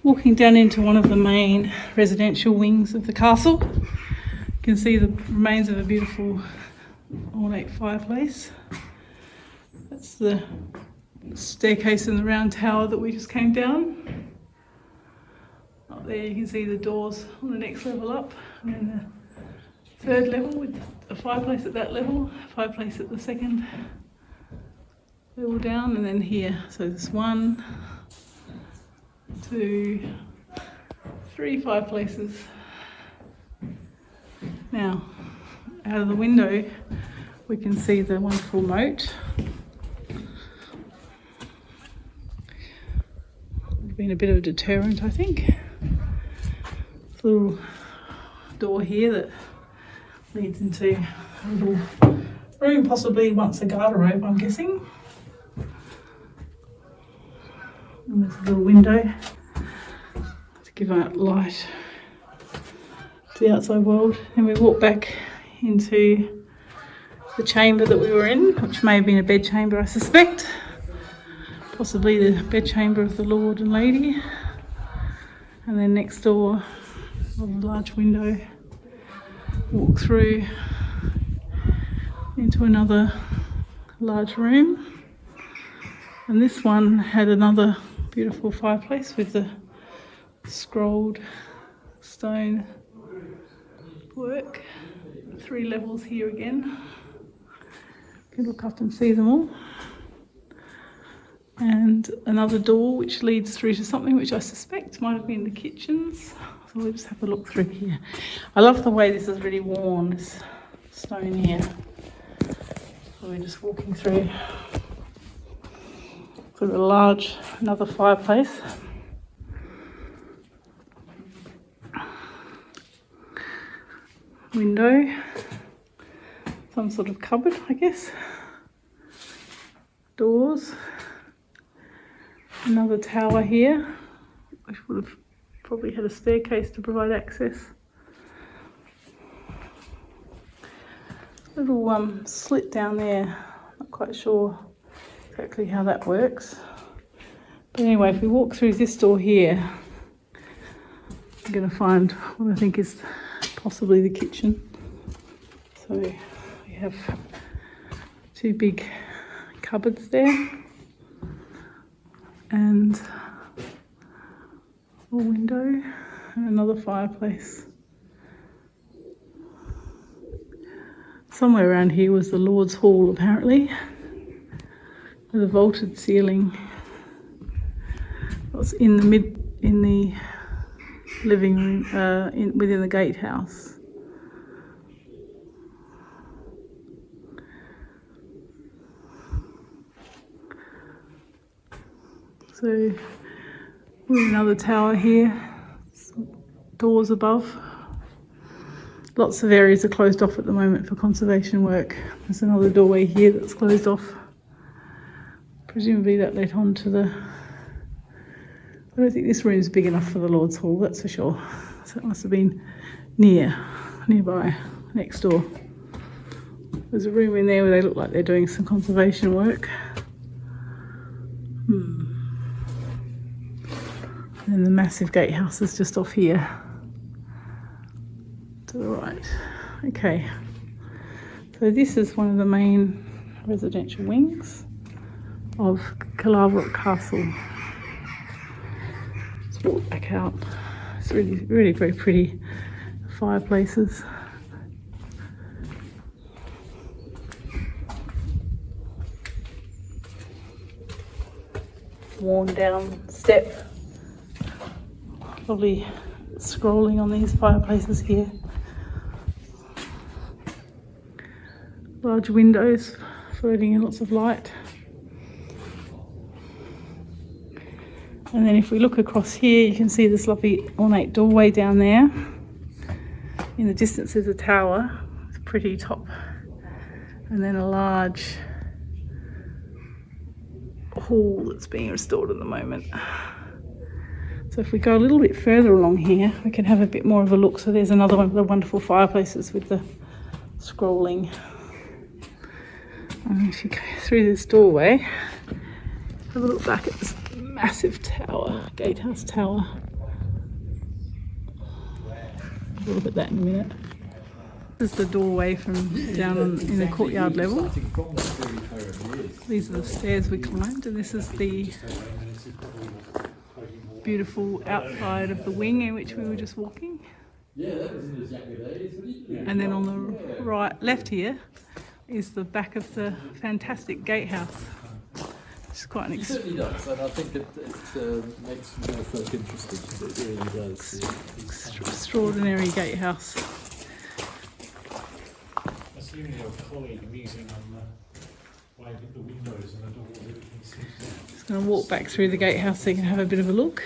Walking down into one of the main residential wings of the castle, you can see the remains of a beautiful ornate fireplace. That's the staircase in the round tower that we just came down. Up there you can see the doors on the next level up, and then the third level with a fireplace at that level, a fireplace at the second level down, and then here. So there's 1, 2, 3 fireplaces. Now, out of the window we can see the wonderful moat. It's been a bit of a deterrent, I think. This little door here that leads into a little room, possibly once a garderobe, I'm guessing. And there's a little window to give out light to the outside world. And we walk back into the chamber that we were in, which may have been a bed chamber, I suspect. Possibly the bed chamber of the Lord and Lady. And then next door, a large window, walk through into another large room. And this one had another beautiful fireplace with the scrolled stone work. 3 levels here again. You can look up and see them all. And another door which leads through to something which I suspect might have been the kitchens. So we'll just have a look through here. I love the way this is really worn, this stone here. So we're just walking through. Sort of a large, another fireplace. Window. Some sort of cupboard, I guess. Doors. Another tower here, which would have probably had a staircase to provide access. Little slit down there, not quite sure exactly how that works. But anyway, if we walk through this door here, I'm going to find what I think is possibly the kitchen. So we have 2 big cupboards there, and a window and another fireplace. Somewhere around here was the Lord's Hall, apparently, with a vaulted ceiling. It was in the living room, within the gatehouse. So we're in another tower here, some doors above. Lots of areas are closed off at the moment for conservation work. There's another doorway here that's closed off. Presumably that led on to the... I don't think this room is big enough for the Lord's Hall, that's for sure. So it must have been nearby, next door. There's a room in there where they look like they're doing some conservation work. And the massive gatehouse is just off here to the right. Okay, so this is one of the main residential wings of Caerlaverock Castle. Let's walk back out. It's really very pretty fireplaces. Worn down step. Probably scrolling on these fireplaces here. Large windows for letting in lots of light. And then if we look across here, you can see this lovely ornate doorway down there. In the distance is a tower with a pretty top, and then a large hall that's being restored at the moment. So if we go a little bit further along here, we can have a bit more of a look. So there's another one of the wonderful fireplaces with the scrolling. And if you go through this doorway, have a look back at this massive tower, gatehouse tower. We'll look at that in a minute. This is the doorway from down in the courtyard level. These are the stairs we climbed, and this is the beautiful outside of the wing in which we were just walking. And then on the left here is the back of the fantastic gatehouse. It's quite an It certainly does, and I think it makes more folk interested. It really does. Extraordinary gatehouse. Assuming your colleague amusing on the way with the windows and the doors, everything seems to... Just going to walk back through the gatehouse so you can have a bit of a look.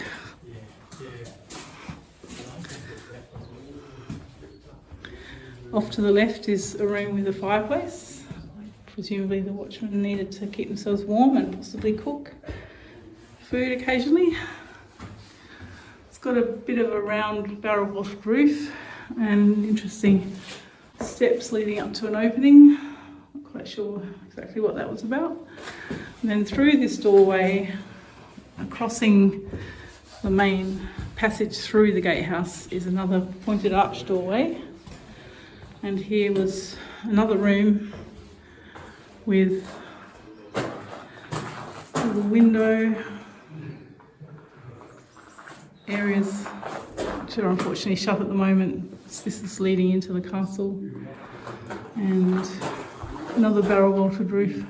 Off to the left is a room with a fireplace. Presumably the watchmen needed to keep themselves warm and possibly cook food occasionally. It's got a bit of a round barrel washed roof and interesting steps leading up to an opening. Not quite sure exactly what that was about. And then through this doorway, crossing the main passage through the gatehouse, is another pointed arch doorway. And here was another room with a little window, areas which are unfortunately shut at the moment. This is leading into the castle, and another barrel vaulted roof,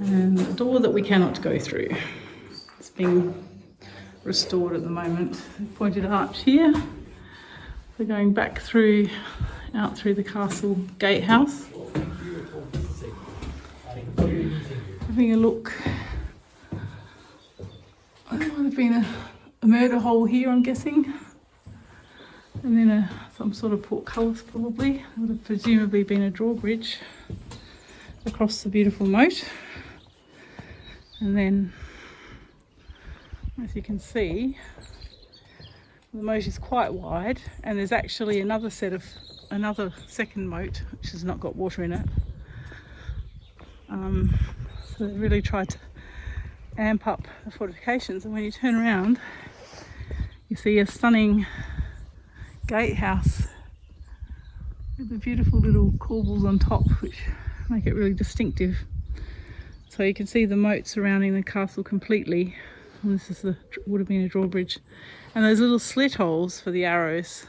and a door that we cannot go through. It's being restored at the moment. Pointed arch here. We're going back out through the castle gatehouse. Having a look. There might have been a murder hole here, I'm guessing. And then some sort of portcullis probably. It would have presumably been a drawbridge across the beautiful moat. And then, as you can see, the moat is quite wide, and there's actually another second moat which has not got water in it. So they really tried to amp up the fortifications, and when you turn around you see a stunning gatehouse with the beautiful little corbels on top which make it really distinctive. So you can see the moat surrounding the castle completely, and this is would have been a drawbridge. And those little slit holes for the arrows.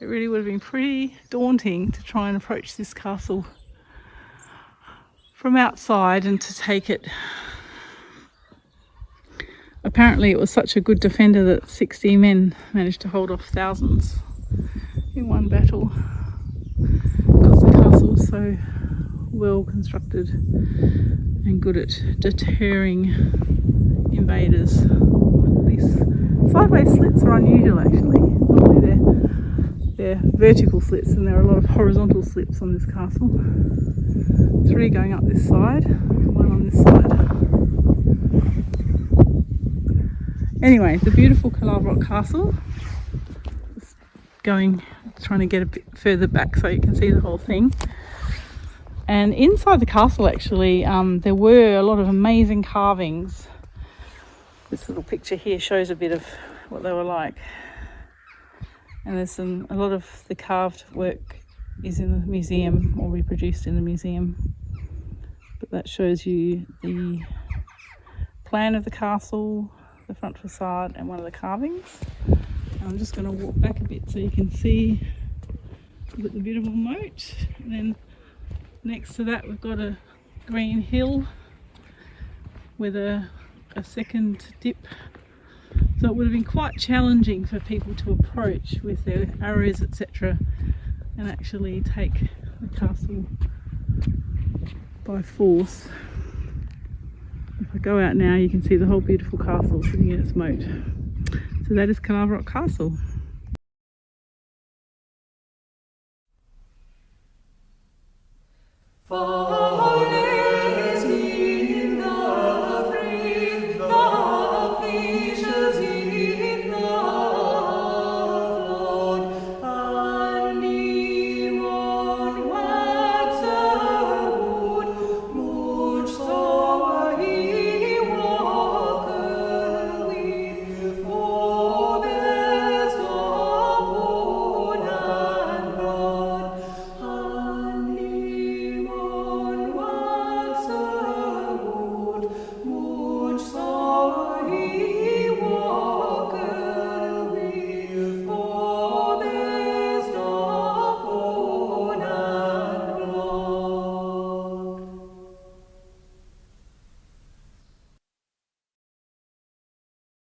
It really would have been pretty daunting to try and approach this castle from outside and to take it. Apparently it was such a good defender that 60 men managed to hold off thousands in one battle, because the castle was so well constructed and good at deterring invaders. These sideways slits are unusual actually. Normally they're vertical slits, and there are a lot of horizontal slits on this castle. 3 going up this side, 1 on this side. Anyway, the beautiful Caerlaverock castle. Just trying to get a bit further back so you can see the whole thing. And inside the castle actually there were a lot of amazing carvings. This little picture here shows a bit of what they were like. And there's a lot of the carved work is in the museum, or reproduced in the museum. But that shows you the plan of the castle, the front facade, and one of the carvings. And I'm just going to walk back a bit so you can see the beautiful moat. And then next to that we've got a green hill with a second dip. So it would have been quite challenging for people to approach with their arrows, etc., and actually take the castle by force. If I go out now you can see the whole beautiful castle sitting in its moat. So that is Caerlaverock Castle.